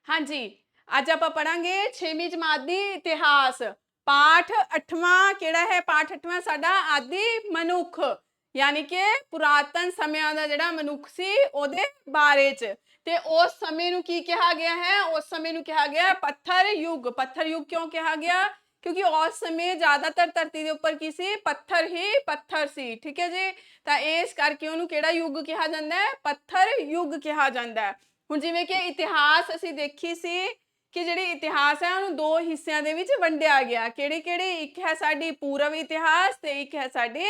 हाँ जी, ਅੱਜ ਆਪਾਂ ਪੜਾਂਗੇ 6ਵੀਂ ਜਮਾਤ ਦੀ ਇਤਿਹਾਸ। ਪਾਠ 8ਵਾਂ ਕਿਹੜਾ ਹੈ? ਪਾਠ 8ਵਾਂ ਸਾਡਾ ਆਦਿ ਮਨੁੱਖ, ਯਾਨੀ ਕਿ ਪੁਰਾਤਨ ਸਮਿਆਂ ਦਾ ਜਿਹੜਾ ਮਨੁੱਖ ਸੀ ਉਹਦੇ ਬਾਰੇ ਚ। ਤੇ ਉਸ ਸਮੇਂ ਨੂੰ ਕੀ ਕਿਹਾ ਗਿਆ ਹੈ? ਉਸ ਸਮੇਂ ਨੂੰ ਕਿਹਾ ਗਿਆ ਪੱਥਰ ਯੁੱਗ। ਪੱਥਰ ਯੁੱਗ ਕਿਉਂ ਕਿਹਾ ਗਿਆ? ਕਿਉਂਕਿ ਉਸ ਸਮੇਂ ਜ਼ਿਆਦਾਤਰ ਧਰਤੀ ਦੇ ਉੱਪਰ ਕੀ ਸੀ? ਪੱਥਰ ਹੀ ਪੱਥਰ ਸੀ। ਠੀਕ ਹੈ ਜੀ, ਤਾਂ ਇਸ ਕਰਕੇ ਉਹਨੂੰ ਕਿਹੜਾ ਯੁੱਗ ਕਿਹਾ ਜਾਂਦਾ ਹੈ? ਪੱਥਰ ਯੁੱਗ ਕਿਹਾ ਜਾਂਦਾ ਹੈ। ਹੁਣ ਜਿਵੇਂ ਕਿ ਇਤਿਹਾਸ ਅਸੀਂ ਦੇਖੀ ਸੀ ਕਿ ਜਿਹੜੀ ਇਤਿਹਾਸ ਹੈ ਉਹਨੂੰ ਦੋ ਹਿੱਸਿਆਂ ਦੇ ਵਿੱਚ ਵੰਡਿਆ ਗਿਆ। ਕਿਹੜੇ ਕਿਹੜੇ? ਇੱਕ ਹੈ ਸਾਡੀ ਪੂਰਵ ਇਤਿਹਾਸ ਤੇ ਇੱਕ ਹੈ ਸਾਡੀ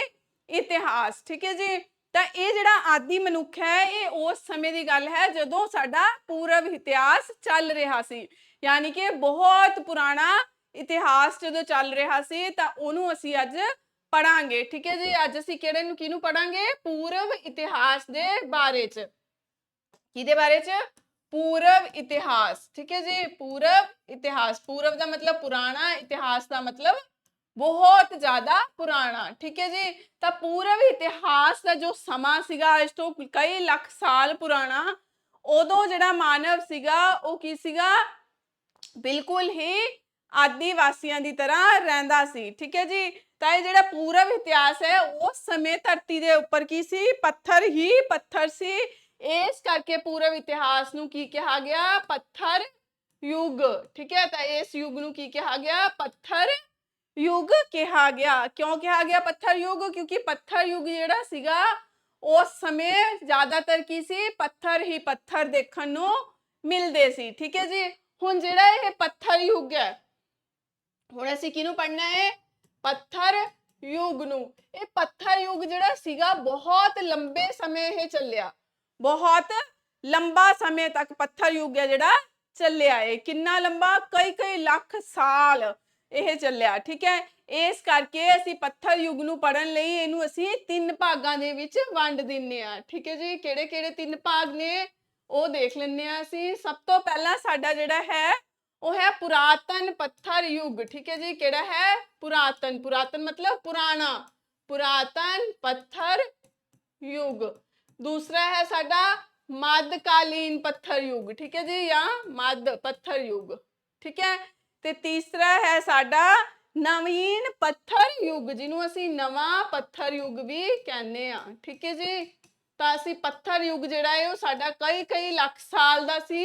ਇਤਿਹਾਸ। ਠੀਕ ਹੈ ਜੀ, ਤਾਂ ਇਹ ਜਿਹੜਾ ਆਦਿ ਮਨੁੱਖ ਹੈ ਇਹ ਉਸ ਸਮੇਂ ਦੀ ਗੱਲ ਹੈ ਜਦੋਂ ਸਾਡਾ ਪੂਰਵ ਇਤਿਹਾਸ ਚੱਲ ਰਿਹਾ ਸੀ, ਯਾਨੀ ਕਿ ਬਹੁਤ ਪੁਰਾਣਾ ਇਤਿਹਾਸ ਜਦੋਂ ਚੱਲ ਰਿਹਾ ਸੀ, ਤਾਂ ਉਹਨੂੰ ਅਸੀਂ ਅੱਜ ਪੜਾਂਗੇ। ਠੀਕ ਹੈ ਜੀ, ਅੱਜ ਅਸੀਂ ਕਿਹੜੇ ਨੂੰ ਕਿਹਨੂੰ ਪੜਾਂਗੇ? ਪੂਰਵ ਇਤਿਹਾਸ ਦੇ ਬਾਰੇ ਚ। किहदे बारे च? पूरव इतिहास। ठीक है जी, पूरव इतिहास। पूरव का मतलब पुराना, इतिहास का मतलब बहुत ज्यादा पुराना। ठीक है जी, तो पूरव इतिहास का जो समा सीगा इस तो कई लख साल पुराना, उदों जिहड़ा मानव सीगा वो की सीगा? बिल्कुल ही आदिवासियों की तरह रहिंदा सी। ठीक है जी, तो ये जिहड़ा पूरव इतिहास है उस समय धरती के उपर की सी? पत्थर ही पत्थर सी। इस करके पूरव इतिहास नूं की कहा गया? पत्थर युग। ठीक है, तो इस युग नूं की कहा गया? पत्थर युग कहा गया। क्यों कहा गया पत्थर युग? क्योंकि पत्थर युग जिहड़ा सीगा उस समय ज्यादातर की सी? पत्थर ही पत्थर देखण नूं मिलदे सी। ठीक है जी, हुण जिहड़ा ये पत्थर युग है, हुण असीं किहनूं पढ़ना है? पत्थर युग नूं। ये पत्थर युग जिहड़ा सीगा बहुत लंबे समय ये चलिया, बहुत लंबा समय तक पत्थर युग है जिहड़ा चलिया है। कितना लंबा? कई कई लख साल यह चलिया। ठीक है, इस करके असी पत्थर युग नूं पढ़न लई इहनूं असी तीन भागां दे विच वंड दिंदे आ। ठीक है जी, किहड़े किहड़े तीन भाग ने वो देख लैंदे आ असी। सब तो पहला साडा जिहड़ा है वो है पुरातन पत्थर युग। ठीक है जी, किहड़ा है? पुरातन। पुरातन मतलब पुराना, पुरातन पत्थर युग। दूसरा है साडा मध्यकालीन पत्थर युग। ठीक है जी, या मध्य पत्थर युग। ठीक है, ते तीसरा है साडा नवीन पत्थर युग, जिन्हों असी नवा पत्थर युग भी कहने आ। ठीक है जी, तो असी पत्थर युग जिहड़ा है वो साडा कई कई लख साल दा सी।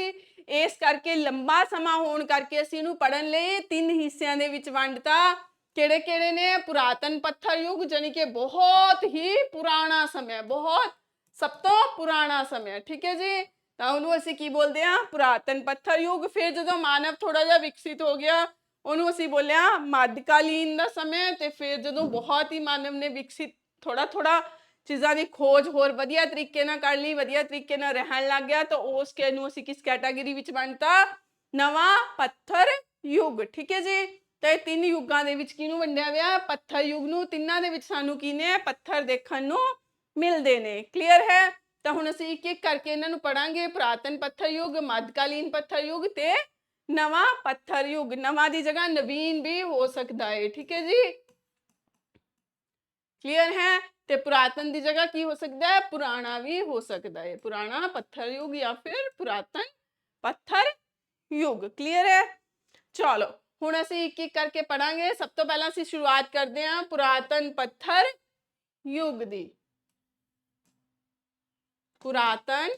इस करके लंबा समा होण करके असी इहनूं पढ़न लई तीन हिस्सिਆਂ ਦੇ ਵਿੱਚ ਵੰਡਤਾ। ਕਿਹੜੇ ਕਿਹੜੇ ਨੇ? पुरातन पत्थर युग यानी कि बहुत ही पुराना समय, बहुत सब तो पुराना समय। ठीक है जी, तो उन्होंने असी की बोलते हैं? पुरातन पत्थर युग। फिर जो मानव थोड़ा जिहा विकसित हो गया उन्होंने असी बोलिया मध्यकालीन का समय। तो फिर जो बहुत ही मानव ने विकसित थोड़ा थोड़ा चीज़ों की खोज होर वधिया तरीके नाल कर ली, वधिया तरीके नाल रहन लग गया, तो उस के नूं असी किस कैटागरी विच वंडता? नवा पत्थर युग। ठीक है जी, तो ये तीन युगां दे विच किहनूं वंडिया गया? पत्थर युग नूं। तिन्नां दे विच सानूं की ने? पत्थर देखण नूं मिलते हैं। क्लीयर है, तो हुण असीं एक एक करके इन्हां नूं पढ़ांगे। पुरातन पत्थर युग, मध्यकालीन पत्थर युग ते नवा पत्थर युग। नवा की जगह नवीन भी हो सकता है। ठीक है जी, क्लीयर है, ते पुरातन की जगह की हो सकता है? पुराना भी हो सकता है। पुराना पत्थर युग या फिर पुरातन पत्थर युग। क्लीयर है, चलो हुण असीं एक एक करके पढ़ांगे। सब तो पहला असीं शुरुआत करते हैं पुरातन पत्थर युग दी। पुरातन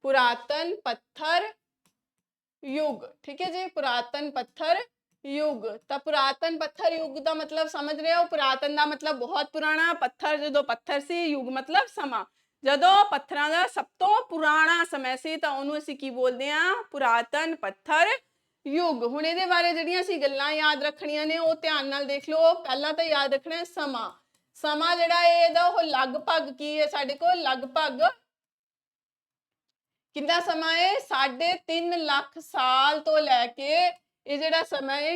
पुरातन पत्थर युग। ठीक है जी, पुरातन पत्थर युग। तो पुरातन पत्थर युग का मतलब समझ रहे हो? पुरातन का मतलब बहुत पुराना, पत्थर जो पत्थर सी, युग मतलब समा। जदों पत्थरां दा सब तो पुराना समय सी तो उहनूं असीं की बोलदे आ? पुरातन पत्थर युग। हुण इहदे बारे जिहड़ियां असीं गल्लां याद रखणियां ने वो ध्यान नाल देख लो। पहला तो याद रखना है समा। समा जिहड़ा है इहदा ओह लगभग की है साडे कोल? लगभग कितना समय है? 3.5 लाख साल तो लैके ये जिहड़ा समय है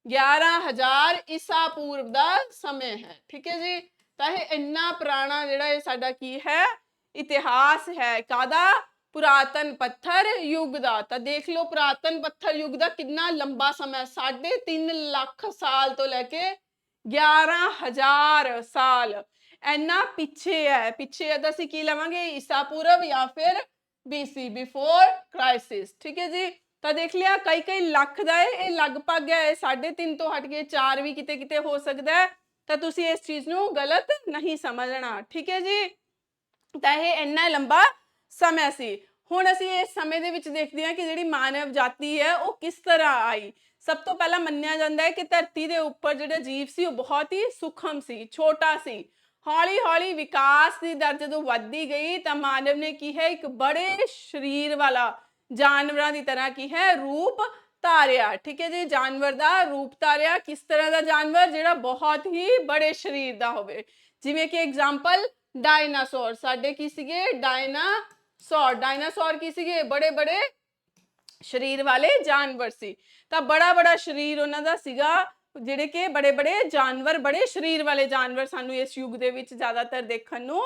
11,000 ईसा पूर्व का समय है। ठीक है जी, तो ये इन्ना पुराना जिहड़ा ये साडा की है? इतिहास है। कादा? पुरातन पत्थर युग का। तो देख लो पुरातन पत्थर युग का कितना लंबा समय, 3.5 लाख साल तो लैके 11,000 साल। ਇੰਨਾ ਪਿੱਛੇ ਹੈ। ਪਿੱਛੇ ਹੈ ਤਾਂ ਅਸੀਂ ਕੀ ਲਵਾਂਗੇ, ਈਸਾ ਪੂਰਵ ਜਾਂ ਫਿਰ BC, ਬਿਫੋਰ ਕ੍ਰਾਈਸਿਸ। ਠੀਕ ਹੈ ਜੀ। ਤਾਂ ਦੇਖ ਲਿਆ ਕਈ ਕਈ ਲੱਖ ਦਾ ਹੈ, ਇਹ ਲਗਭਗ ਹੈ, 3.5 ਤੋਂ ਹਟ ਕੇ 4 ਵੀ ਕਿਤੇ ਕਿਤੇ ਹੋ ਸਕਦਾ ਹੈ। ਤਾਂ ਤੁਸੀਂ ਇਸ ਚੀਜ਼ ਨੂੰ ਗਲਤ ਨਹੀਂ ਸਮਝਣਾ। ਠੀਕ ਹੈ ਜੀ। ਤਾਂ ਇਹ ਇੰਨਾ ਲੰਬਾ ਸਮਾਂ ਸੀ। ਹੁਣ ਅਸੀਂ ਇਸ ਸਮੇਂ ਦੇ ਵਿੱਚ ਦੇਖਦੇ ਹਾਂ ਕਿ ਜਿਹੜੀ ਮਾਨਵ ਜਾਤੀ ਹੈ ਉਹ ਕਿਸ ਤਰ੍ਹਾਂ ਆਈ। ਸਭ ਤੋਂ ਪਹਿਲਾਂ ਮੰਨਿਆ ਜਾਂਦਾ ਹੈ ਕਿ ਧਰਤੀ ਦੇ ਉੱਪਰ ਜਿਹੜਾ ਜੀਵ ਸੀ ਉਹ ਬਹੁਤ ਹੀ ਸੂਖਮ ਸੀ, ਛੋਟਾ ਸੀ। ਹੌਲੀ ਹੌਲੀ ਵਿਕਾਸ ਦੀ ਦਰ ਜਦੋਂ ਵੱਧਦੀ ਗਈ ਤਾਂ ਮਾਨਵ ਨੇ ਕੀ ਹੈ, ਇੱਕ ਬੜੇ ਸਰੀਰ ਵਾਲਾ ਜਾਨਵਰਾਂ ਦੀ ਤਰ੍ਹਾਂ ਕੀ ਹੈ, ਰੂਪ ਧਾਰਿਆ। ਠੀਕ ਹੈ ਜੀ। ਜਾਨਵਰ ਦਾ ਰੂਪ ਧਾਰਿਆ। ਕਿਸ ਤਰ੍ਹਾਂ ਦਾ ਜਾਨਵਰ, ਜਿਹੜਾ ਬਹੁਤ ਹੀ ਬੜੇ ਸਰੀਰ ਦਾ ਹੋਵੇ। ਜਿਵੇਂ ਕਿ ਐਗਜ਼ਾਮਪਲ ਡਾਇਨਾਸੌਰ, ਸਾਡੇ ਕੀ ਸੀਗੇ, ਡਾਇਨਾਸੌਰ। ਡਾਇਨਾਸੌਰ ਕੀ ਸੀਗੇ, ਬੜੇ ਬੜੇ ਸਰੀਰ ਵਾਲੇ ਜਾਨਵਰ ਸੀ। ਤਾਂ ਬੜਾ ਬੜਾ ਸਰੀਰ ਉਹਨਾਂ ਦਾ ਸੀਗਾ। ਜਿਹੜੇ ਕਿ ਬੜੇ ਬੜੇ ਜਾਨਵਰ, ਬੜੇ ਸਰੀਰ ਵਾਲੇ ਜਾਨਵਰ ਸਾਨੂੰ ਇਸ ਯੁੱਗ ਦੇ ਵਿੱਚ ਜ਼ਿਆਦਾਤਰ ਦੇਖਣ ਨੂੰ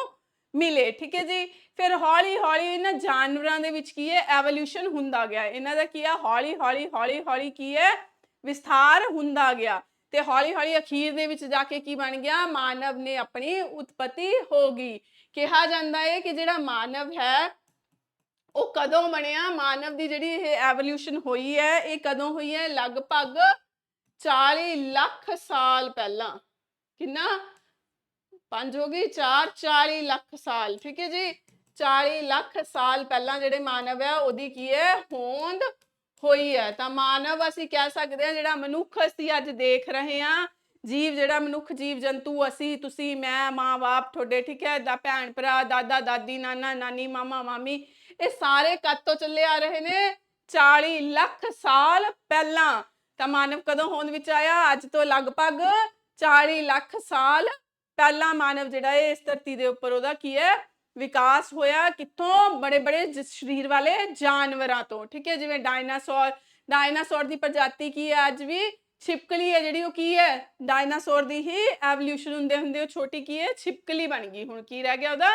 ਮਿਲੇ। ਠੀਕ ਹੈ ਜੀ। ਫਿਰ ਹੌਲੀ ਹੌਲੀ ਇਹਨਾਂ ਜਾਨਵਰਾਂ ਦੇ ਵਿੱਚ ਕੀ ਹੈ, ਐਵੋਲੂਸ਼ਨ ਹੁੰਦਾ ਗਿਆ। ਇਹਨਾਂ ਦਾ ਕੀ ਹੈ, ਹੌਲੀ ਹੌਲੀ ਕੀ ਹੈ, ਵਿਸਥਾਰ ਹੁੰਦਾ ਗਿਆ। ਤੇ ਹੌਲੀ ਹੌਲੀ ਅਖੀਰ ਦੇ ਵਿੱਚ ਜਾ ਕੇ ਕੀ ਬਣ ਗਿਆ, ਮਾਨਵ ਨੇ ਆਪਣੀ ਉਤਪਤੀ ਹੋ ਗਈ। ਕਿਹਾ ਜਾਂਦਾ ਹੈ ਕਿ ਜਿਹੜਾ ਮਾਨਵ ਹੈ ਉਹ ਕਦੋਂ ਬਣਿਆ, ਮਾਨਵ ਦੀ ਜਿਹੜੀ ਇਹ ਐਵੋਲੂਸ਼ਨ ਹੋਈ ਹੈ ਇਹ ਕਦੋਂ ਹੋਈ ਹੈ, ਲਗਭਗ 40 ਲੱਖ ਸਾਲ ਪਹਿਲਾਂ। ਕਿੰਨਾ, 5 ਹੋ ਗਈ, 4, 40 ਲੱਖ ਸਾਲ। ਠੀਕ ਹੈ ਜੀ। 40 ਲੱਖ ਸਾਲ ਪਹਿਲਾਂ ਜਿਹੜੇ ਮਾਨਵ ਹੈ ਉਹਦੀ ਕੀ ਹੈ, ਹੋਂਦ ਹੋਈ ਹੈ। ਤਾਂ ਮਾਨਵ ਅਸੀਂ ਕਹਿ ਸਕਦੇ ਹਾਂ, ਜਿਹੜਾ ਮਨੁੱਖ ਅਸੀਂ ਅੱਜ ਦੇਖ ਰਹੇ ਹਾਂ, ਜੀਵ, ਜਿਹੜਾ ਮਨੁੱਖ, ਜੀਵ ਜੰਤੂ, ਅਸੀਂ, ਤੁਸੀਂ, ਮੈਂ, ਮਾਂ ਬਾਪ ਤੁਹਾਡੇ, ਠੀਕ ਹੈ, ਭੈਣ ਭਰਾ, ਦਾਦਾ ਦਾਦੀ, ਨਾਨਾ ਨਾਨੀ, ਮਾਮਾ ਮਾਮੀ, ਇਹ ਸਾਰੇ ਕਦ ਤੋਂ ਚੱਲੇ ਆ ਰਹੇ ਨੇ, 40 ਲੱਖ ਸਾਲ ਪਹਿਲਾਂ। ਤਾਂ ਮਾਨਵ ਕਦੋਂ ਹੋਂਦ ਵਿੱਚ ਆਇਆ, ਅੱਜ ਤੋਂ ਲਗਭਗ 40 ਲੱਖ ਸਾਲ ਪਹਿਲਾਂ ਮਾਨਵ ਜਿਹੜਾ ਹੈ ਇਸ ਧਰਤੀ ਦੇ ਉੱਪਰ ਉਹਦਾ ਕੀ ਹੈ, ਵਿਕਾਸ ਹੋਇਆ। ਕਿੱਥੋਂ, ਬੜੇ ਬੜੇ ਸਰੀਰ ਵਾਲੇ ਜਾਨਵਰਾਂ ਤੋਂ। ਠੀਕ ਹੈ। ਜਿਵੇਂ ਡਾਇਨਾਸੌਰ, ਡਾਇਨਾਸੌਰ ਦੀ ਪ੍ਰਜਾਤੀ ਕੀ ਹੈ, ਅੱਜ ਵੀ ਛਿਪਕਲੀ ਹੈ ਜਿਹੜੀ, ਉਹ ਕੀ ਹੈ, ਡਾਇਨਾਸੌਰ ਦੀ ਹੀ ਐਵੋਲੂਸ਼ਨ ਹੁੰਦੇ ਹੁੰਦੇ ਉਹ ਛੋਟੀ ਕੀ ਹੈ, ਛਿਪਕਲੀ ਬਣ ਗਈ। ਹੁਣ ਕੀ ਰਹਿ ਗਿਆ ਉਹਦਾ,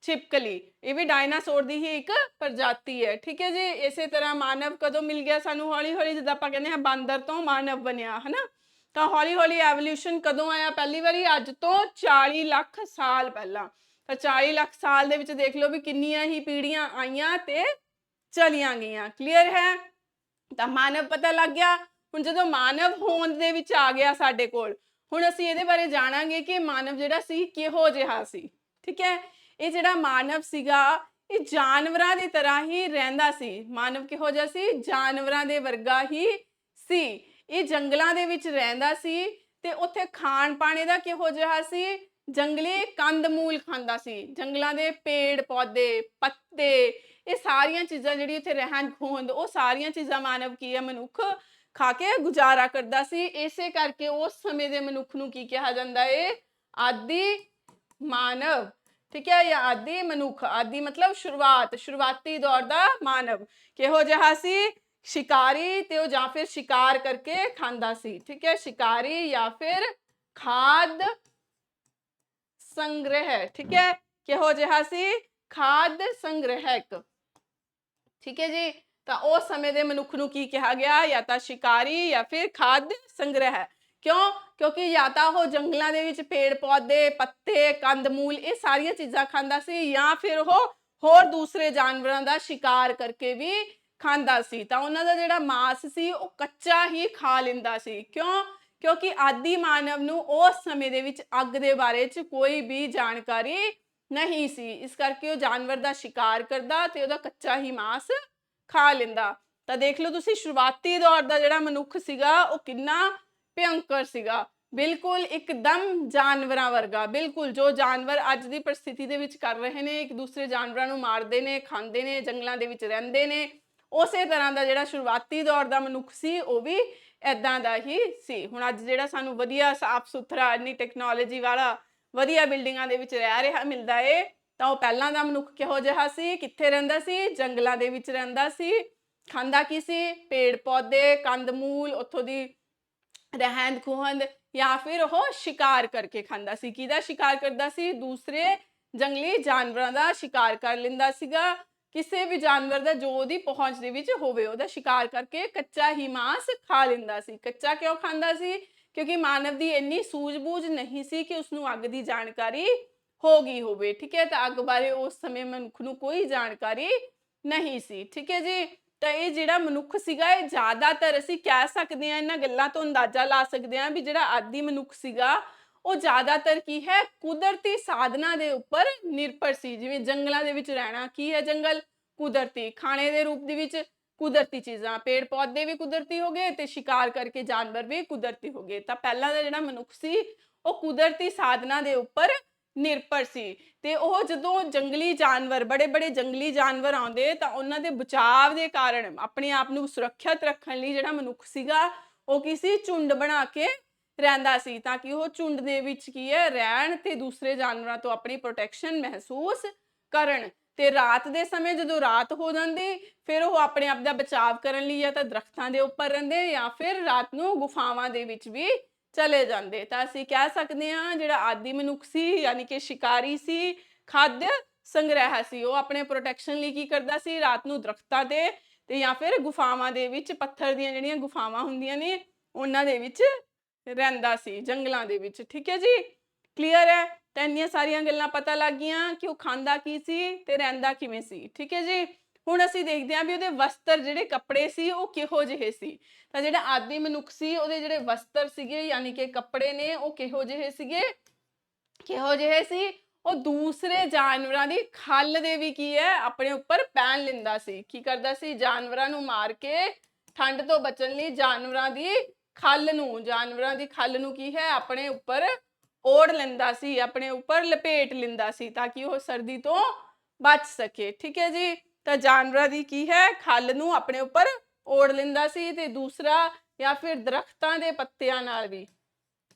ਛਿਪਕਲੀ। ਇਹ ਵੀ ਡਾਇਨਾਸੌਰ ਦੀ ਹੀ ਇੱਕ ਪ੍ਰਜਾਤੀ ਹੈ। ਠੀਕ ਹੈ ਜੀ। ਇਸੇ ਤਰ੍ਹਾਂ ਮਾਨਵ ਕਦੋਂ ਮਿਲ ਗਿਆ ਸਾਨੂੰ, ਹੌਲੀ ਹੌਲੀ, ਜਿੱਦਾਂ ਆਪਾਂ ਕਹਿੰਦੇ ਹਾਂ ਬਾਂਦਰ ਤੋਂ ਮਾਨਵ ਬਣਿਆ, ਹਨਾ। ਤਾਂ ਹੌਲੀ ਹੌਲੀ ਐਵੋਲੂਸ਼ਨ ਕਦੋਂ ਆਇਆ, ਪਹਿਲੀ ਵਾਰੀ ਅੱਜ ਤੋਂ 40 ਲੱਖ ਸਾਲ ਪਹਿਲਾਂ। ਤਾਂ 40 ਲੱਖ ਸਾਲ ਦੇ ਵਿੱਚ ਦੇਖ ਲਓ ਵੀ ਕਿੰਨੀਆਂ ਹੀ ਪੀੜ੍ਹੀਆਂ ਆਈਆਂ ਤੇ ਚਲੀਆਂ ਗਈਆਂ। ਕਲੀਅਰ ਹੈ। ਤਾਂ ਮਾਨਵ ਪਤਾ ਲੱਗ ਗਿਆ। ਹੁਣ ਜਦੋਂ ਮਾਨਵ ਹੋਂਦ ਦੇ ਵਿੱਚ ਆ ਗਿਆ ਸਾਡੇ ਕੋਲ, ਹੁਣ ਅਸੀਂ ਇਹਦੇ ਬਾਰੇ ਜਾਣਾਂਗੇ ਕਿ ਮਾਨਵ ਜਿਹੜਾ ਸੀ ਕਿਹੋ ਜਿਹਾ ਸੀ। ਠੀਕ ਹੈ। ਇਹ ਜਿਹੜਾ ਮਾਨਵ ਸੀਗਾ ਇਹ ਜਾਨਵਰਾਂ ਦੀ ਤਰ੍ਹਾਂ ਹੀ ਰਹਿੰਦਾ ਸੀ। ਮਾਨਵ ਕਿਹੋ ਜਿਹਾ ਸੀ, ਜਾਨਵਰਾਂ ਦੇ ਵਰਗਾ ਹੀ ਸੀ। ਇਹ ਜੰਗਲਾਂ ਦੇ ਵਿੱਚ ਰਹਿੰਦਾ ਸੀ ਤੇ ਉੱਥੇ ਖਾਣ ਪਾਣੇ ਦਾ ਕਿਹੋ ਜਿਹਾ ਸੀ, ਜੰਗਲੀ ਕੰਦ ਮੂਲ ਖਾਂਦਾ ਸੀ। ਜੰਗਲਾਂ ਦੇ ਪੇੜ ਪੌਦੇ, ਪੱਤੇ, ਇਹ ਸਾਰੀਆਂ ਚੀਜ਼ਾਂ ਜਿਹੜੀ ਉੱਥੇ ਰਹਿੰਦ ਖੂੰਹਦ, ਉਹ ਸਾਰੀਆਂ ਚੀਜ਼ਾਂ ਮਾਨਵ ਕੀ ਹੈ, ਮਨੁੱਖ ਖਾ ਕੇ ਗੁਜ਼ਾਰਾ ਕਰਦਾ ਸੀ। ਇਸੇ ਕਰਕੇ ਉਸ ਸਮੇਂ ਦੇ ਮਨੁੱਖ ਨੂੰ ਕੀ ਕਿਹਾ ਜਾਂਦਾ ਹੈ, ਆਦਿ ਮਾਨਵ। ਠੀਕ ਹੈ। ਜਾਂ ਆਦਿ ਮਨੁੱਖ। ਆਦਿ ਮਤਲਬ ਸ਼ੁਰੂਆਤ, ਸ਼ੁਰੂਆਤੀ ਦੌਰ ਦਾ ਮਾਨਵ ਕਿਹੋ ਜਿਹਾ ਸੀ, ਸ਼ਿਕਾਰੀ, ਤੇ ਉਹ ਜਾਂ ਫਿਰ ਸ਼ਿਕਾਰ ਕਰਕੇ ਖਾਂਦਾ ਸੀ। ਠੀਕ ਹੈ। ਸ਼ਿਕਾਰੀ ਜਾਂ ਫਿਰ ਖਾਦ ਸੰਗ੍ਰਹਿ। ਠੀਕ ਹੈ। ਕਿਹੋ ਜਿਹਾ ਸੀ, ਖਾਦ ਸੰਗ੍ਰਹਿਕ। ਠੀਕ ਹੈ ਜੀ। ਤਾਂ ਉਸ ਸਮੇਂ ਦੇ ਮਨੁੱਖ ਨੂੰ ਕੀ ਕਿਹਾ ਗਿਆ, ਜਾਂ ਤਾਂ ਸ਼ਿਕਾਰੀ ਜਾਂ ਫਿਰ ਖਾਦ ਸੰਗ੍ਰਹਿ। ਕਿਉਂ, ਕਿਉਂਕਿ ਜਾਂ ਤਾਂ ਉਹ ਜੰਗਲਾਂ ਦੇ ਵਿੱਚ ਪੇੜ ਪੌਦੇ, ਪੱਤੇ, ਕੰਦ ਮੂਲ, ਇਹ ਸਾਰੀਆਂ ਚੀਜ਼ਾਂ ਖਾਂਦਾ ਸੀ, ਜਾਂ ਫਿਰ ਉਹ ਹੋਰ ਦੂਸਰੇ ਜਾਨਵਰਾਂ ਦਾ ਸ਼ਿਕਾਰ ਕਰਕੇ ਵੀ ਖਾਂਦਾ ਸੀ। ਤਾਂ ਉਹਨਾਂ ਦਾ ਜਿਹੜਾ ਮਾਸ ਸੀ ਉਹ ਕੱਚਾ ਹੀ ਖਾ ਲੈਂਦਾ ਸੀ। ਕਿਉਂ, ਕਿਉਂਕਿ ਆਦਿ ਮਾਨਵ ਨੂੰ ਉਸ ਸਮੇਂ ਦੇ ਵਿੱਚ ਅੱਗ ਦੇ ਬਾਰੇ 'ਚ ਕੋਈ ਵੀ ਜਾਣਕਾਰੀ ਨਹੀਂ ਸੀ। ਇਸ ਕਰਕੇ ਉਹ ਜਾਨਵਰ ਦਾ ਸ਼ਿਕਾਰ ਕਰਦਾ ਤੇ ਉਹਦਾ ਕੱਚਾ ਹੀ ਮਾਸ ਖਾ ਲੈਂਦਾ। ਤਾਂ ਦੇਖ ਲਓ ਤੁਸੀਂ, ਸ਼ੁਰੂਆਤੀ ਦੌਰ ਦਾ ਜਿਹੜਾ ਮਨੁੱਖ ਸੀਗਾ ਉਹ ਕਿੰਨਾ ਭਿਅੰਕਰ ਸੀਗਾ। ਬਿਲਕੁਲ ਇੱਕਦਮ ਜਾਨਵਰਾਂ ਵਰਗਾ। ਬਿਲਕੁਲ ਜੋ ਜਾਨਵਰ ਅੱਜ ਦੀ ਪਰਿਸਥਿਤੀ ਦੇ ਵਿੱਚ ਕਰ ਰਹੇ ਨੇ, ਇੱਕ ਦੂਸਰੇ ਜਾਨਵਰਾਂ ਨੂੰ ਮਾਰਦੇ ਨੇ, ਖਾਂਦੇ ਨੇ, ਜੰਗਲਾਂ ਦੇ ਵਿੱਚ ਰਹਿੰਦੇ ਨੇ, ਉਸੇ ਤਰ੍ਹਾਂ ਦਾ ਜਿਹੜਾ ਸ਼ੁਰੂਆਤੀ ਦੌਰ ਦਾ ਮਨੁੱਖ ਸੀ ਉਹ ਵੀ ਏਦਾਂ ਦਾ ਹੀ ਸੀ। ਹੁਣ ਅੱਜ ਜਿਹੜਾ ਸਾਨੂੰ ਵਧੀਆ ਸਾਫ ਸੁਥਰਾ, ਇੰਨੀ ਟੈਕਨੋਲੋਜੀ ਵਾਲਾ, ਵਧੀਆ ਬਿਲਡਿੰਗਾਂ ਦੇ ਵਿੱਚ ਰਹਿ ਰਿਹਾ ਮਿਲਦਾ ਏ, ਤਾਂ ਉਹ ਪਹਿਲਾਂ ਦਾ ਮਨੁੱਖ ਕਿਹੋ ਜਿਹਾ ਸੀ, ਕਿੱਥੇ ਰਹਿੰਦਾ ਸੀ, ਜੰਗਲਾਂ ਦੇ ਵਿੱਚ ਰਹਿੰਦਾ ਸੀ। ਖਾਂਦਾ ਕੀ ਸੀ, ਪੇੜ ਪੌਦੇ, ਕੰਦ ਮੂਲ, ਉੱਥੋਂ ਦੀ ਰਹਿੰਦ ਖੂੰਹਦ, ਜਾਂ ਫਿਰ ਉਹ ਸ਼ਿਕਾਰ ਕਰਕੇ ਖਾਂਦਾ ਸੀ। ਕਿਹਦਾ ਸ਼ਿਕਾਰ ਕਰਦਾ ਸੀ, ਦੂਸਰੇ ਜੰਗਲੀ ਜਾਨਵਰਾਂ ਦਾ ਸ਼ਿਕਾਰ ਕਰ ਲੈਂਦਾ ਸੀਗਾ। ਕਿਸੇ ਵੀ ਜਾਨਵਰ ਦਾ ਜੋ ਉਹਦੀ ਪਹੁੰਚ ਦੇ ਵਿੱਚ ਹੋਵੇ ਉਹਦਾ ਸ਼ਿਕਾਰ ਕਰਕੇ ਕੱਚਾ ਹੀ ਮਾਸ ਖਾ ਲੈਂਦਾ ਸੀ। ਕੱਚਾ ਕਿਉਂ ਖਾਂਦਾ ਸੀ, ਕਿਉਂਕਿ ਮਾਨਵ ਦੀ ਇੰਨੀ ਸੂਝ-ਬੂਝ ਨਹੀਂ ਸੀ ਕਿ ਉਸਨੂੰ ਅੱਗ ਦੀ ਜਾਣਕਾਰੀ ਹੋ ਗਈ ਹੋਵੇ। ਠੀਕ ਹੈ, ਤਾਂ ਅੱਗ ਬਾਰੇ ਉਸ ਸਮੇਂ ਮਨੁੱਖ ਨੂੰ ਕੋਈ ਜਾਣਕਾਰੀ ਨਹੀਂ ਸੀ। ਠੀਕ ਹੈ ਜੀ, ਤਾਂ ਇਹ ਜਿਹੜਾ ਮਨੁੱਖ ਸੀਗਾ, ਇਹ ਜ਼ਿਆਦਾਤਰ ਅਸੀਂ ਕਹਿ ਸਕਦੇ ਹਾਂ, ਇਹਨਾਂ ਗੱਲਾਂ ਤੋਂ ਅੰਦਾਜ਼ਾ ਲਾ ਸਕਦੇ ਹਾਂ ਵੀ ਜਿਹੜਾ ਆਦਿ ਮਨੁੱਖ ਸੀਗਾ ਉਹ ਜ਼ਿਆਦਾਤਰ ਕੀ ਹੈ, ਕੁਦਰਤੀ ਸਾਧਨਾਂ ਦੇ ਉੱਪਰ ਨਿਰਭਰ ਸੀ। ਜਿਵੇਂ ਜੰਗਲਾਂ ਦੇ ਵਿੱਚ ਰਹਿਣਾ, ਕੀ ਹੈ ਜੰਗਲ? ਕੁਦਰਤੀ। ਖਾਣੇ ਦੇ ਰੂਪ ਦੇ ਵਿੱਚ ਕੁਦਰਤੀ ਚੀਜ਼ਾਂ, ਪੇੜ ਪੌਦੇ ਵੀ ਕੁਦਰਤੀ ਹੋ ਗਏ ਤੇ ਸ਼ਿਕਾਰ ਕਰਕੇ ਜਾਨਵਰ ਵੀ ਕੁਦਰਤੀ ਹੋ ਗਏ। ਤਾਂ ਪਹਿਲਾਂ ਦਾ ਜਿਹੜਾ ਮਨੁੱਖ ਸੀ ਉਹ ਕੁਦਰਤੀ ਸਾਧਨਾਂ ਦੇ ਉੱਪਰ ਨਿਰਭਰ ਸੀ, ਤੇ ਉਹ ਜਦੋਂ ਜੰਗਲੀ ਜਾਨਵਰ, ਬੜੇ ਬੜੇ ਜੰਗਲੀ ਜਾਨਵਰ ਆਉਂਦੇ ਤਾਂ ਉਹਨਾਂ ਦੇ ਬਚਾਅ ਦੇ ਕਾਰਨ ਆਪਣੇ ਆਪ ਨੂੰ ਸੁਰੱਖਿਅਤ ਰੱਖਣ ਲਈ ਜਿਹੜਾ ਮਨੁੱਖ ਸੀਗਾ ਉਹ ਕੀ ਸੀ, ਝੁੰਡ ਬਣਾ ਕੇ ਰਹਿੰਦਾ ਸੀ, ਤਾਂ ਕਿ ਉਹ ਝੁੰਡ ਦੇ ਵਿੱਚ ਕੀ ਹੈ, ਰਹਿਣ ਤੇ ਦੂਸਰੇ ਜਾਨਵਰਾਂ ਤੋਂ ਆਪਣੀ ਪ੍ਰੋਟੈਕਸ਼ਨ ਮਹਿਸੂਸ ਕਰਨ। ਤੇ ਰਾਤ ਦੇ ਸਮੇਂ ਜਦੋਂ ਰਾਤ ਹੋ ਜਾਂਦੀ, ਫਿਰ ਉਹ ਆਪਣੇ ਆਪ ਦਾ ਬਚਾਅ ਕਰਨ ਲਈ ਜਾਂ ਤਾਂ ਦਰਖਤਾਂ ਦੇ ਉੱਪਰ ਰਹਿੰਦੇ ਜਾਂ ਫਿਰ ਰਾਤ ਨੂੰ ਗੁਫਾਵਾਂ ਦੇ ਵਿੱਚ ਵੀ ਚਲੇ ਜਾਂਦੇ। ਤਾਂ ਅਸੀਂ ਕਹਿ ਸਕਦੇ ਹਾਂ ਜਿਹੜਾ ਆਦਿ ਮਨੁੱਖ ਸੀ, ਯਾਨੀ ਕਿ ਸ਼ਿਕਾਰੀ ਸੀ, ਖਾਦ ਸੰਗ੍ਰਹਿ ਸੀ, ਉਹ ਆਪਣੇ ਪ੍ਰੋਟੈਕਸ਼ਨ ਲਈ ਕੀ ਕਰਦਾ ਸੀ, ਰਾਤ ਨੂੰ ਦਰਖਤਾਂ ਤੇ ਜਾਂ ਫਿਰ ਗੁਫਾਵਾਂ ਦੇ ਵਿੱਚ, ਪੱਥਰ ਦੀਆਂ ਜਿਹੜੀਆਂ ਗੁਫਾਵਾਂ ਹੁੰਦੀਆਂ ਨੇ ਉਹਨਾਂ ਦੇ ਵਿੱਚ ਰਹਿੰਦਾ ਸੀ, ਜੰਗਲਾਂ ਦੇ ਵਿੱਚ। ਠੀਕ ਹੈ ਜੀ, ਕਲੀਅਰ ਹੈ? ਤਾਂ ਇੰਨੀਆਂ ਸਾਰੀਆਂ ਗੱਲਾਂ ਪਤਾ ਲੱਗ ਗਈਆਂ ਕਿ ਉਹ ਖਾਂਦਾ ਕੀ ਸੀ ਤੇ ਰਹਿੰਦਾ ਕਿਵੇਂ ਸੀ। ਠੀਕ ਹੈ ਜੀ, ਹੁਣ ਅਸੀਂ ਦੇਖਦੇ ਹਾਂ ਵੀ ਉਹਦੇ ਵਸਤਰ, ਜਿਹੜੇ ਕੱਪੜੇ ਸੀ ਉਹ ਕਿਹੋ ਜਿਹੇ ਸੀ। ਤਾਂ ਜਿਹੜਾ ਆਦਿ ਮਨੁੱਖ ਸੀ ਉਹਦੇ ਜਿਹੜੇ ਵਸਤਰ ਸੀਗੇ, ਯਾਨੀ ਕਿ ਕੱਪੜੇ ਨੇ, ਉਹ ਕਿਹੋ ਜਿਹੇ ਸੀਗੇ? ਕਿਹੋ ਜਿਹੇ ਸੀ? ਉਹ ਦੂਸਰੇ ਜਾਨਵਰਾਂ ਦੀ ਖੱਲ ਦੇ ਵੀ ਕੀ ਹੈ, ਆਪਣੇ ਉੱਪਰ ਪਹਿਨ ਲੈਂਦਾ ਸੀ। ਕੀ ਕਰਦਾ ਸੀ? ਜਾਨਵਰਾਂ ਨੂੰ ਮਾਰ ਕੇ ਠੰਡ ਤੋਂ ਬਚਣ ਲਈ ਜਾਨਵਰਾਂ ਦੀ ਖੱਲ ਨੂੰ ਕੀ ਹੈ, ਆਪਣੇ ਉੱਪਰ ओढ़ लेंदा सी, अपने ऊपर लपेट लेंदा सी, ताकि वो सर्दी तो बच सके। ठीक है जी, तो जानवरां दी की है, खल नूं अपने ऊपर ओढ़ लेंदा सी। ते दूसरा या फिर दरख्तां दे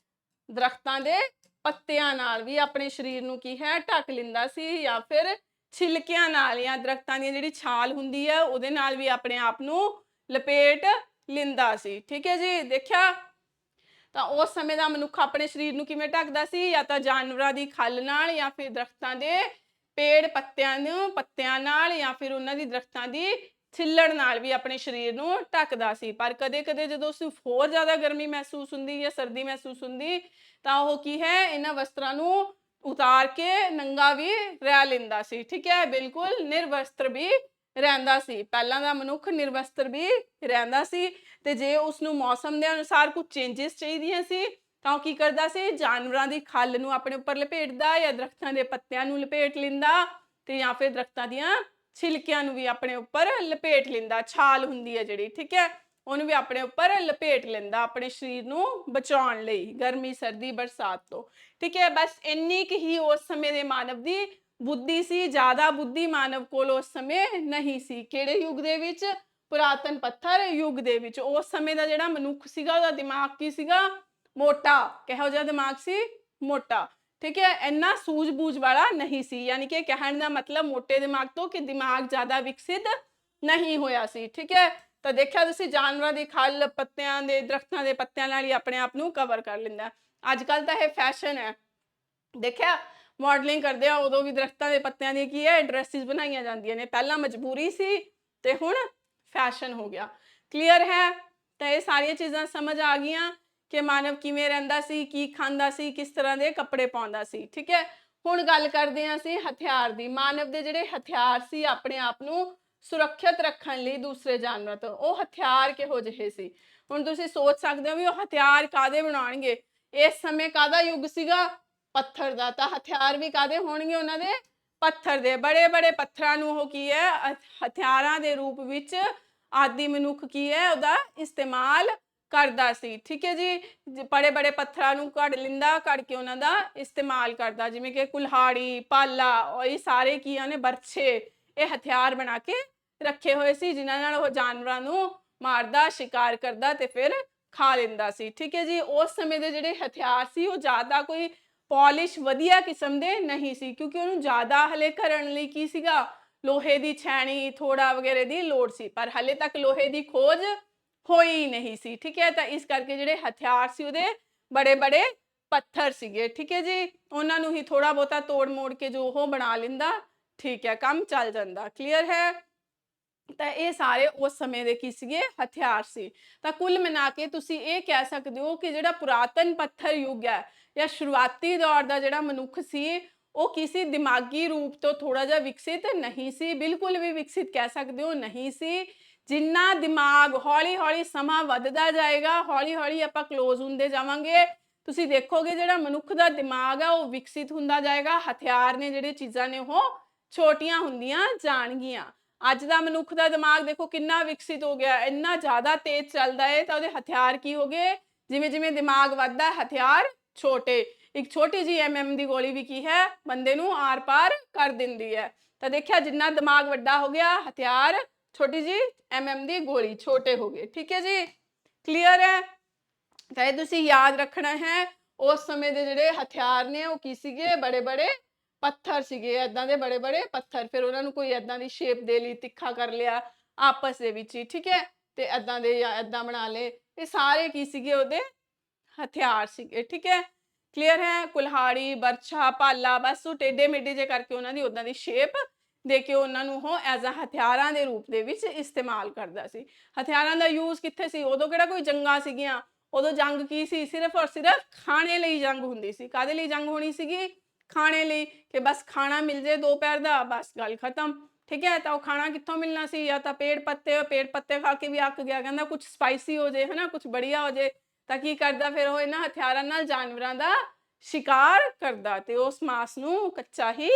पत्तियां नाल भी अपने शरीर नूं की है ढक लेंदा सी, या फिर छिलकियां नाल या दरख्तां दी जिहड़ी छाल हुंदी है उहदे नाल भी अपने आप नूं लपेट लेंदा सी। ठीक है जी, देखिया ਤਾਂ ਉਸ ਸਮੇਂ ਦਾ ਮਨੁੱਖ ਆਪਣੇ ਸਰੀਰ ਨੂੰ ਕਿਵੇਂ ਢੱਕਦਾ ਸੀ? ਜਾਂ ਤਾਂ ਜਾਨਵਰਾਂ ਦੀ ਖੱਲ ਨਾਲ, ਜਾਂ ਫਿਰ ਦਰਖਤਾਂ ਦੇ ਪੇੜ ਪੱਤਿਆਂ ਨਾਲ, ਜਾਂ ਫਿਰ ਉਹਨਾਂ ਦੀ ਦਰਖਤਾਂ ਦੀ ਛਿੱਲੜ ਨਾਲ ਵੀ ਆਪਣੇ ਸਰੀਰ ਨੂੰ ਢੱਕਦਾ ਸੀ। ਪਰ ਕਦੇ-ਕਦੇ ਜਦੋਂ ਉਸਨੂੰ ਹੋਰ ਜ਼ਿਆਦਾ ਗਰਮੀ ਮਹਿਸੂਸ ਹੁੰਦੀ ਜਾਂ ਸਰਦੀ ਮਹਿਸੂਸ ਹੁੰਦੀ ਤਾਂ ਉਹ ਕੀ ਹੈ, ਇਹਨਾਂ ਵਸਤਰਾਂ ਨੂੰ ਉਤਾਰ ਕੇ ਨੰਗਾ ਵੀ ਰਹਿ ਲੈਂਦਾ ਸੀ। ਠੀਕ ਹੈ, ਬਿਲਕੁਲ ਨਿਰਵਸਤਰ ਵੀ ਰਹਿੰਦਾ ਸੀ। ਪਹਿਲਾਂ ਦਾ ਮਨੁੱਖ ਨਿਰਵਸਤਰ ਵੀ ਰਹਿੰਦਾ ਸੀ, ਤੇ ਜੇ ਉਸਨੂੰ ਮੌਸਮ ਦੇ ਅਨੁਸਾਰ ਕੁਝ ਚੇਂਜਸ ਚਾਹੀਦੀਆਂ ਸੀ ਤਾਂ ਉਹ ਕੀ ਕਰਦਾ ਸੀ, ਜਾਨਵਰਾਂ ਦੀ ਖੱਲ ਨੂੰ ਆਪਣੇ ਉੱਪਰ ਲਪੇਟਦਾ ਜਾਂ ਦਰਖਤਾਂ ਦੇ ਪੱਤਿਆਂ ਨੂੰ ਲਪੇਟ ਲੈਂਦਾ, ਤੇ ਜਾਂ ਫਿਰ ਦਰਖਤਾਂ ਦੀਆਂ ਛਿਲਕਿਆਂ ਨੂੰ ਵੀ ਆਪਣੇ ਉੱਪਰ ਲਪੇਟ ਲੈਂਦਾ, ਛਾਲ ਹੁੰਦੀ ਹੈ ਜਿਹੜੀ। ਠੀਕ ਹੈ, ਉਹਨੂੰ ਵੀ ਆਪਣੇ ਉੱਪਰ ਲਪੇਟ ਲੈਂਦਾ ਆਪਣੇ ਸਰੀਰ ਨੂੰ ਬਚਾਉਣ ਲਈ ਗਰਮੀ, ਸਰਦੀ, ਬਰਸਾਤ ਤੋਂ। ਠੀਕ ਹੈ, ਬਸ ਇੰਨੀ ਕੁ ਹੀ ਉਸ ਸਮੇਂ ਦੇ ਮਾਨਵ ਦੀ ਬੁੱਧੀ ਸੀ। ਜ਼ਿਆਦਾ ਬੁੱਧੀ ਮਾਨਵ ਕੋਲ ਉਸ ਸਮੇਂ ਨਹੀਂ ਸੀ। ਕਿਹੜੇ ਯੁੱਗ ਦੇ ਵਿੱਚ? ਪੁਰਾਤਨ ਪੱਥਰ ਯੁੱਗ ਦੇ ਵਿੱਚ। ਉਸ ਸਮੇਂ ਦਾ ਜਿਹੜਾ ਮਨੁੱਖ ਸੀਗਾ ਉਹਦਾ ਦਿਮਾਗ ਕੀ ਸੀਗਾ? ਮੋਟਾ। ਕਿਹੋ ਜਿਹਾ ਦਿਮਾਗ ਸੀ? ਮੋਟਾ। ਠੀਕ ਹੈ, ਇੰਨਾ ਸੂਝ-ਬੂਝ ਵਾਲਾ ਨਹੀਂ ਸੀ। ਯਾਨੀ ਕਿ ਕਹਿਣ ਦਾ ਮਤਲਬ ਮੋਟੇ ਦਿਮਾਗ ਤੋਂ ਕਿ ਦਿਮਾਗ ਜ਼ਿਆਦਾ ਵਿਕਸਿਤ ਨਹੀਂ ਹੋਇਆ ਸੀ। ਠੀਕ ਹੈ, ਤਾਂ ਦੇਖਿਆ ਤੁਸੀਂ, ਜਾਨਵਰਾਂ ਦੀ ਖੱਲ, ਪੱਤਿਆਂ ਦੇ, ਦਰਖਤਾਂ ਦੇ ਪੱਤਿਆਂ ਨਾਲ ਹੀ ਆਪਣੇ ਆਪ ਨੂੰ ਕਵਰ ਕਰ ਲੈਂਦਾ। ਅੱਜ ਕੱਲ੍ਹ ਤਾਂ ਇਹ ਫੈਸ਼ਨ ਹੈ। ਦੇਖਿਆ, ਮਾਡਲਿੰਗ ਕਰਦੇ ਆ ਉਦੋਂ ਵੀ ਦਰਖਤਾਂ ਦੇ ਪੱਤਿਆਂ ਦੀ ਕੀ ਹੈ, ਡਰੈਸਿਸ ਬਣਾਈਆਂ ਜਾਂਦੀਆਂ ਨੇ। ਪਹਿਲਾਂ ਮਜਬੂਰੀ ਸੀ ਤੇ ਹੁਣ ਫੈਸ਼ਨ ਹੋ ਗਿਆ। ਕਲੀਅਰ ਹੈ? ਤਾਂ ਇਹ ਸਾਰੀਆਂ ਚੀਜ਼ਾਂ ਸਮਝ ਆ ਗਈਆਂ ਕਿ ਮਾਨਵ ਕਿਵੇਂ ਰਹਿੰਦਾ ਸੀ, ਕੀ ਖਾਂਦਾ ਸੀ, ਕਿਸ ਤਰ੍ਹਾਂ ਦੇ ਕੱਪੜੇ ਪਾਉਂਦਾ ਸੀ। ਠੀਕ ਹੈ, ਹੁਣ ਗੱਲ ਕਰਦੇ ਹਾਂ ਅਸੀਂ ਹਥਿਆਰ ਦੀ। ਮਾਨਵ ਦੇ ਜਿਹੜੇ ਹਥਿਆਰ ਸੀ ਆਪਣੇ ਆਪ ਨੂੰ ਸੁਰੱਖਿਅਤ ਰੱਖਣ ਲਈ ਦੂਸਰੇ ਜਾਨਵਰਾਂ ਤੋਂ, ਉਹ ਹਥਿਆਰ ਕਿਹੋ ਜਿਹੇ ਸੀ? ਹੁਣ ਤੁਸੀਂ ਸੋਚ ਸਕਦੇ ਹੋ ਵੀ ਉਹ ਹਥਿਆਰ ਕਾਹਦੇ ਬਣਾਉਣਗੇ? ਇਸ ਸਮੇਂ ਕਾਹਦਾ ਯੁੱਗ ਸੀਗਾ? ਪੱਥਰ ਦਾ। ਤਾਂ ਹਥਿਆਰ ਵੀ ਕਾਹਦੇ ਹੋਣਗੇ ਉਹਨਾਂ ਦੇ? ਪੱਥਰ ਦੇ। ਬੜੇ ਬੜੇ ਪੱਥਰਾਂ ਨੂੰ ਉਹ ਕੀ ਹੈ, ਹਥਿਆਰਾਂ ਦੇ ਰੂਪ ਵਿੱਚ ਆਦਿ ਮਨੁੱਖ ਕੀ ਹੈ, ਉਹਦਾ ਇਸਤੇਮਾਲ ਕਰਦਾ ਸੀ। ਠੀਕ ਹੈ ਜੀ, ਬੜੇ ਬੜੇ ਪੱਥਰਾਂ ਨੂੰ ਘੜ ਲੈਂਦਾ, ਘੜ ਕੇ ਉਹਨਾਂ ਦਾ ਇਸਤੇਮਾਲ ਕਰਦਾ, ਜਿਵੇਂ ਕਿ ਕੁਲਹਾੜੀ, ਪਾਲਾ, ਇਹ ਸਾਰੇ ਕੀ ਨੇ, ਬਰਛੇ, ਇਹ ਹਥਿਆਰ ਬਣਾ ਕੇ ਰੱਖੇ ਹੋਏ ਸੀ ਜਿਨ੍ਹਾਂ ਨਾਲ ਉਹ ਜਾਨਵਰਾਂ ਨੂੰ ਮਾਰਦਾ, ਸ਼ਿਕਾਰ ਕਰਦਾ ਤੇ ਫਿਰ ਖਾ ਲੈਂਦਾ ਸੀ। ਠੀਕ ਹੈ ਜੀ, ਉਸ ਸਮੇਂ ਦੇ ਜਿਹੜੇ ਹਥਿਆਰ ਸੀ ਉਹ ਜ਼ਿਆਦਾ ਕੋਈ ਪੋਲਿਸ਼ ਵਧੀਆ ਕਿਸਮ ਦੇ ਨਹੀਂ ਸੀ, ਕਿਉਂਕਿ ਉਹਨੂੰ ਜ਼ਿਆਦਾ ਹਲੇ ਕਰਨ ਲਈ ਕੀ ਸੀਗਾ, ਲੋਹੇ ਦੀ ਛੈਣੀ, ਥੋੜਾ ਵਗੈਰੇ ਦੀ ਲੋੜ ਸੀ, ਪਰ ਹਲੇ ਤੱਕ ਲੋਹੇ ਦੀ ਖੋਜ ਹੋਈ ਨਹੀਂ ਸੀ। ਠੀਕ ਹੈ, ਤਾਂ ਇਸ ਕਰਕੇ ਜਿਹੜੇ ਹਥਿਆਰ ਸੀ ਉਹਦੇ ਬੜੇ ਬੜੇ ਪੱਥਰ ਸੀਗੇ। ਠੀਕ ਹੈ ਜੀ, ਉਹਨਾਂ ਨੂੰ ਹੀ ਥੋੜਾ ਬਹੁਤਾ ਤੋੜ ਮੋੜ ਕੇ ਜੋ ਉਹ ਬਣਾ ਲੈਂਦਾ, ਠੀਕ ਹੈ, ਕੰਮ ਚੱਲ ਜਾਂਦਾ। ਕਲੀਅਰ ਹੈ? ਤਾਂ ਇਹ ਸਾਰੇ ਉਸ ਸਮੇਂ ਦੇ ਕੀ ਸੀਗੇ, ਹਥਿਆਰ ਸੀ। ਤਾਂ ਕੁੱਲ ਮਿਲਾ ਕੇ ਤੁਸੀਂ ਇਹ ਕਹਿ ਸਕਦੇ ਹੋ ਕਿ ਜਿਹੜਾ ਪੁਰਾਤਨ ਪੱਥਰ ਯੁੱਗ ਹੈ ਜਾਂ ਸ਼ੁਰੂਆਤੀ ਦੌਰ ਦਾ ਜਿਹੜਾ ਮਨੁੱਖ ਸੀ, ਉਹ ਕਿਸੇ ਦਿਮਾਗੀ ਰੂਪ ਤੋਂ ਥੋੜਾ ਜਿਹਾ ਵਿਕਸਿਤ ਨਹੀਂ ਸੀ, ਬਿਲਕੁਲ ਵੀ ਵਿਕਸਿਤ ਕਹਿ ਸਕਦੇ ਹੋ ਨਹੀਂ ਸੀ। ਜਿੰਨਾ ਦਿਮਾਗ ਹੌਲੀ ਹੌਲੀ ਸਮਾਂ ਵੱਧਦਾ ਜਾਏਗਾ, ਹੌਲੀ ਹੌਲੀ ਆਪਾਂ ਕਲੋਜ਼ ਹੁੰਦੇ ਜਾਵਾਂਗੇ, ਤੁਸੀਂ ਦੇਖੋਗੇ ਜਿਹੜਾ ਮਨੁੱਖ ਦਾ ਦਿਮਾਗ ਆ ਉਹ ਵਿਕਸਿਤ ਹੁੰਦਾ ਜਾਏਗਾ। ਹਥਿਆਰ ਨੇ ਜਿਹੜੇ ਚੀਜ਼ਾਂ ਨੇ ਉਹ ਛੋਟੀਆਂ ਹੁੰਦੀਆਂ ਜਾਣਗੀਆਂ। ਅੱਜ ਦਾ ਮਨੁੱਖ ਦਾ ਦਿਮਾਗ ਦੇਖੋ ਕਿੰਨਾ ਵਿਕਸਿਤ ਹੋ ਗਿਆ, ਇੰਨਾ ਜ਼ਿਆਦਾ ਤੇਜ਼ ਚੱਲਦਾ ਹੈ, ਤਾਂ ਉਹਦੇ ਹਥਿਆਰ ਕੀ ਹੋ ਗਏ, ਜਿਵੇਂ ਜਿਵੇਂ ਦਿਮਾਗ ਵੱਧਦਾ ਹਥਿਆਰ ਛੋਟੇ। ਇੱਕ ਛੋਟੀ ਜੀ ਦੀ ਗੋਲੀ ਵੀ ਕੀ ਹੈ, ਬੰਦੇ ਨੂੰ ਆਰ ਪਾਰ ਕਰ ਦਿੰਦੀ ਹੈ। ਤਾਂ ਦੇਖਿਆ ਜਿੰਨਾ ਦਿਮਾਗ ਵੱਡਾ ਹੋ ਗਿਆ, ਹਥਿਆਰ ਛੋਟੀ ਜੀ ਦੀ ਗੋਲੀ ਛੋਟੇ ਹੋ ਗਏ। ਠੀਕ ਹੈ ਜੀ, ਕਲੀਅਰ ਹੈ। ਤਾਂ ਇਹ ਤੁਸੀਂ ਯਾਦ ਰੱਖਣਾ ਹੈ। ਉਸ ਸਮੇਂ ਦੇ ਜਿਹੜੇ ਹਥਿਆਰ ਨੇ ਉਹ ਕੀ ਸੀਗੇ, ਬੜੇ ਬੜੇ ਪੱਥਰ ਸੀਗੇ, ਏਦਾਂ ਦੇ ਬੜੇ ਬੜੇ ਪੱਥਰ। ਫਿਰ ਉਹਨਾਂ ਨੂੰ ਕੋਈ ਏਦਾਂ ਦੀ ਸ਼ੇਪ ਦੇ ਲਈ, ਤਿੱਖਾ ਕਰ ਲਿਆ ਆਪਸ ਦੇ ਵਿੱਚ ਹੀ, ਠੀਕ ਹੈ, ਤੇ ਏਦਾਂ ਦੇ ਜਾਂ ਏਦਾਂ ਬਣਾ ਲਏ। ਇਹ ਸਾਰੇ ਕੀ ਸੀਗੇ, ਉਹਦੇ ਹਥਿਆਰ ਸੀਗੇ। ਠੀਕ ਹੈ, ਕਲੀਅਰ ਹੈ। ਕੁਲਹਾੜੀ, ਬਰਛਾ, ਭਾਲਾ, ਬਸ ਉਹ ਟੇਢੇ ਮੇਢੇ ਜੇ ਕਰਕੇ ਉਹਨਾਂ ਦੀ ਉਦਾਂ ਦੀ ਸ਼ੇਪ ਦੇ ਕੇ ਉਹਨਾਂ ਨੂੰ ਉਹ ਐਜ਼ ਅ ਹਥਿਆਰਾਂ ਦੇ ਰੂਪ ਦੇ ਵਿੱਚ ਇਸਤੇਮਾਲ ਕਰਦਾ ਸੀ। ਹਥਿਆਰਾਂ ਦਾ ਯੂਜ਼ ਕਿੱਥੇ ਸੀ, ਉਦੋਂ ਕਿਹੜਾ ਕੋਈ ਜੰਗਾਂ ਸੀਗੀਆਂ। ਉਦੋਂ ਜੰਗ ਕੀ ਸੀ, ਸਿਰਫ ਔਰ ਸਿਰਫ ਖਾਣੇ ਲਈ ਜੰਗ ਹੁੰਦੀ ਸੀ। ਕਾਹਦੇ ਲਈ ਜੰਗ ਹੋਣੀ ਸੀਗੀ, ਖਾਣੇ ਲਈ, ਕਿ ਬਸ ਖਾਣਾ ਮਿਲ ਜੇ ਦੁਪਹਿਰ ਦਾ, ਬਸ ਗੱਲ ਖਤਮ। ਠੀਕ ਹੈ, ਤਾਂ ਉਹ ਖਾਣਾ ਕਿੱਥੋਂ ਮਿਲਣਾ ਸੀ, ਜਾਂ ਤਾਂ ਪੇੜ ਪੱਤੇ ਖਾ ਕੇ ਵੀ ਅੱਕ ਗਿਆ, ਕਹਿੰਦਾ ਕੁਝ ਸਪਾਈਸੀ ਹੋ ਜੇ, ਹਨਾ, ਕੁਝ ਬੜੀਆ ਹੋ ਜੇ, ਤਾਂ ਕੀ ਕਰਦਾ ਫਿਰ ਉਹ ਇਹਨਾਂ ਹਥਿਆਰਾਂ ਨਾਲ ਜਾਨਵਰਾਂ ਦਾ ਸ਼ਿਕਾਰ ਕਰਦਾ ਤੇ ਉਸ ਮਾਸ ਨੂੰ ਕੱਚਾ ਹੀ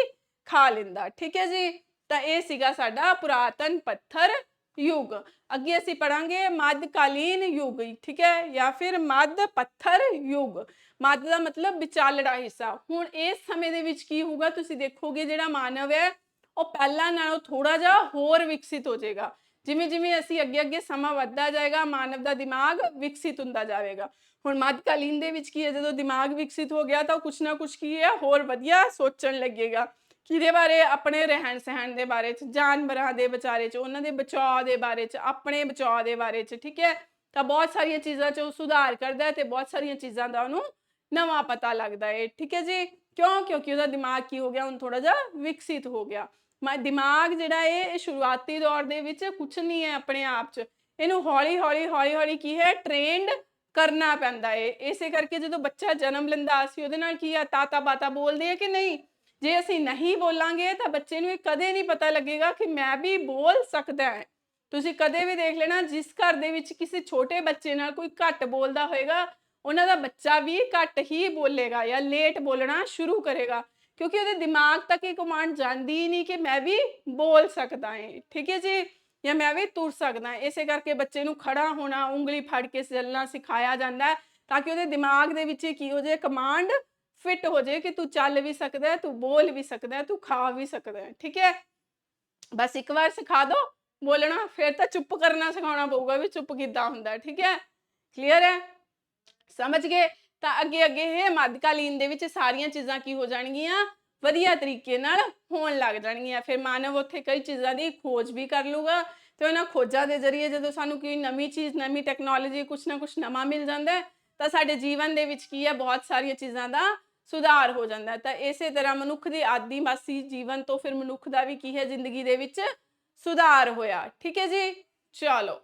ਖਾ ਲੈਂਦਾ। ਠੀਕ ਹੈ ਜੀ, ਤਾਂ ਇਹ ਸੀਗਾ ਸਾਡਾ ਪੁਰਾਤਨ ਪੱਥਰ ਯੁੱਗ। ਅੱਗੇ ਅਸੀਂ ਪੜਾਂਗੇ ਮੱਧਕਾਲੀਨ ਯੁੱਗ। ਠੀਕ ਹੈ, ਜਾਂ ਫਿਰ ਮੱਧ ਪੱਥਰ ਯੁੱਗ। ਮੱਧ ਦਾ ਮਤਲਬ ਵਿਚਾਲੜਾ ਹਿੱਸਾ। ਹੁਣ ਇਸ ਸਮੇਂ ਦੇ ਵਿੱਚ ਕੀ ਹੋਊਗਾ, ਤੁਸੀਂ ਦੇਖੋਗੇ ਜਿਹੜਾ ਮਾਨਵ ਹੈ ਉਹ ਪਹਿਲਾਂ ਨਾਲੋਂ ਥੋੜਾ ਜਿਹਾ ਹੋਰ ਵਿਕਸਿਤ ਹੋ ਜਾਏਗਾ। ਜਿਵੇਂ ਜਿਵੇਂ ਅਸੀਂ ਅੱਗੇ ਅੱਗੇ ਸਮਾਂ ਵੱਧਦਾ ਜਾਏਗਾ, ਮਾਨਵ ਦਾ ਦਿਮਾਗ ਵਿਕਸਿਤ ਹੁੰਦਾ ਜਾਵੇਗਾ। ਹੁਣ ਮੱਧਕਾਲੀਨ ਦੇ ਵਿੱਚ ਕੀ ਹੈ, ਜਦੋਂ ਦਿਮਾਗ ਵਿਕਸਿਤ ਹੋ ਗਿਆ ਤਾਂ ਉਹ ਕੁਛ ਨਾ ਕੁਛ ਕੀ ਹੈ ਹੋਰ ਵਧੀਆ ਸੋਚਣ ਲੱਗੇਗਾ। ਕਿਹਦੇ ਬਾਰੇ, ਆਪਣੇ ਰਹਿਣ ਸਹਿਣ ਦੇ ਬਾਰੇ ਚ, ਜਾਨਵਰਾਂ ਦੇ ਵਿਚਾਰੇ ਚ, ਉਹਨਾਂ ਦੇ ਬਚਾਅ ਦੇ ਬਾਰੇ ਚ, ਆਪਣੇ ਬਚਾਅ ਦੇ ਬਾਰੇ ਚ। ਠੀਕ ਹੈ, ਤਾਂ ਬਹੁਤ ਸਾਰੀਆਂ ਚੀਜ਼ਾਂ ਚ ਉਹ ਸੁਧਾਰ ਕਰਦਾ ਹੈ ਤੇ ਬਹੁਤ ਸਾਰੀਆਂ ਚੀਜ਼ਾਂ ਦਾ ਉਹਨੂੰ ਨਵਾਂ ਪਤਾ ਲੱਗਦਾ ਹੈ। ਠੀਕ ਹੈ ਜੀ, ਕਿਉਂਕਿ ਉਹਦਾ ਦਿਮਾਗ ਕੀ ਹੋ ਗਿਆ, ਹੁਣ ਥੋੜਾ ਜਿਹਾ ਵਿਕਸਿਤ ਹੋ ਗਿਆ। ਦਿਮਾਗ ਜਿਹੜਾ ਇਹ ਸ਼ੁਰੂਆਤੀ ਦੌਰ ਦੇ ਵਿੱਚ ਕੁਛ ਨਹੀਂ ਹੈ ਆਪਣੇ ਆਪ ਚ, ਇਹਨੂੰ ਹੌਲੀ ਹੌਲੀ ਕੀ ਹੈ, ਟ੍ਰੇਨਡ ਕਰਨਾ ਪੈਂਦਾ ਹੈ। ਇਸੇ ਕਰਕੇ ਜਦੋਂ ਬੱਚਾ ਜਨਮ ਲੈਂਦਾ, ਅਸੀਂ ਉਹਦੇ ਨਾਲ ਕੀ ਆ, ਤਾਤਾ ਬਾਤਾ ਬੋਲਦੇ ਆ ਕਿ ਨਹੀਂ। ਜੇ ਅਸੀਂ ਨਹੀਂ ਬੋਲਾਂਗੇ ਤਾਂ ਬੱਚੇ ਨੂੰ ਇਹ ਕਦੇ ਨਹੀਂ ਪਤਾ ਲੱਗੇਗਾ ਕਿ ਮੈਂ ਵੀ ਬੋਲ ਸਕਦਾ ਹੈ। ਤੁਸੀਂ ਕਦੇ ਵੀ ਦੇਖ ਲੈਣਾ, ਜਿਸ ਘਰ ਦੇ ਵਿੱਚ ਕਿਸੇ ਛੋਟੇ ਬੱਚੇ ਨਾਲ ਕੋਈ ਘੱਟ ਬੋਲਦਾ ਹੋਏਗਾ, ਉਹਨਾਂ ਦਾ ਬੱਚਾ ਵੀ ਘੱਟ ਹੀ ਬੋਲੇਗਾ ਜਾਂ ਲੇਟ ਬੋਲਣਾ ਸ਼ੁਰੂ ਕਰੇਗਾ, ਕਿਉਂਕਿ ਉਹਦੇ ਦਿਮਾਗ ਤੱਕ ਇਹ ਕਮਾਂਡ ਜਾਂਦੀ ਹੀ ਨਹੀਂ ਕਿ ਮੈਂ ਵੀ ਬੋਲ ਸਕਦਾ ਹਾਂ। ਠੀਕ ਹੈ ਜੀ, ਜਾਂ ਮੈਂ ਵੀ ਤੁਰ ਸਕਦਾ। ਇਸੇ ਕਰਕੇ ਬੱਚੇ ਨੂੰ ਖੜਾ ਹੋਣਾ, ਉਂਗਲੀ ਫੜ ਕੇ ਚੱਲਣਾ ਸਿਖਾਇਆ ਜਾਂਦਾ ਹੈ, ਤਾਂ ਕਿ ਉਹਦੇ ਦਿਮਾਗ ਦੇ ਵਿੱਚ ਕੀ ਹੋ ਜਾਏ, ਕਮਾਂਡ ਫਿੱਟ ਹੋ ਜਾਏ ਕਿ ਤੂੰ ਚੱਲ ਵੀ ਸਕਦਾ ਹੈ, ਤੂੰ ਬੋਲ ਵੀ ਸਕਦਾ ਹੈ, ਤੂੰ ਖਾ ਵੀ ਸਕਦਾ ਹੈ। ਠੀਕ ਹੈ, ਬਸ ਇੱਕ ਵਾਰ ਸਿਖਾ ਦੋ ਬੋਲਣਾ, ਫਿਰ ਤਾਂ ਚੁੱਪ ਕਰਨਾ ਸਿਖਾਉਣਾ ਪਊਗਾ ਵੀ ਚੁੱਪ ਕਿੱਦਾਂ ਹੁੰਦਾ। ਠੀਕ ਹੈ, ਕਲੀਅਰ ਹੈ, ਸਮਝ ਗਏ। ਤਾਂ ਅੱਗੇ ਅੱਗੇ ਇਹ ਮੱਧਕਾਲੀਨ ਦੇ ਵਿੱਚ ਸਾਰੀਆਂ ਚੀਜ਼ਾਂ ਕੀ ਹੋ ਜਾਣਗੀਆਂ, ਵਧੀਆ ਤਰੀਕੇ ਨਾਲ ਹੋਣ ਲੱਗ ਜਾਣਗੀਆਂ। ਫਿਰ ਮਾਨਵ ਉੱਥੇ ਕਈ ਚੀਜ਼ਾਂ ਦੀ ਖੋਜ ਵੀ ਕਰ ਲੂਗਾ, ਤੇ ਉਹਨਾਂ ਖੋਜਾਂ ਦੇ ਜ਼ਰੀਏ ਜਦੋਂ ਸਾਨੂੰ ਕੋਈ ਨਵੀਂ ਚੀਜ਼, ਨਵੀਂ ਟੈਕਨੋਲੋਜੀ, ਕੁਛ ਨਾ ਕੁਛ ਨਵਾਂ ਮਿਲ ਜਾਂਦਾ, ਤਾਂ ਸਾਡੇ ਜੀਵਨ ਦੇ ਵਿੱਚ ਕੀ ਹੈ, ਬਹੁਤ ਸਾਰੀਆਂ ਚੀਜ਼ਾਂ ਦਾ ਸੁਧਾਰ ਹੋ ਜਾਂਦਾ। ਤਾਂ ਇਸੇ ਤਰ੍ਹਾਂ ਮਨੁੱਖ ਦੇ ਆਦਿਵਾਸੀ ਜੀਵਨ ਤੋਂ ਫਿਰ ਮਨੁੱਖ ਦਾ ਵੀ ਕੀ ਹੈ, ਜ਼ਿੰਦਗੀ ਦੇ ਵਿੱਚ ਸੁਧਾਰ ਹੋਇਆ। ਠੀਕ ਹੈ ਜੀ, ਚਲੋ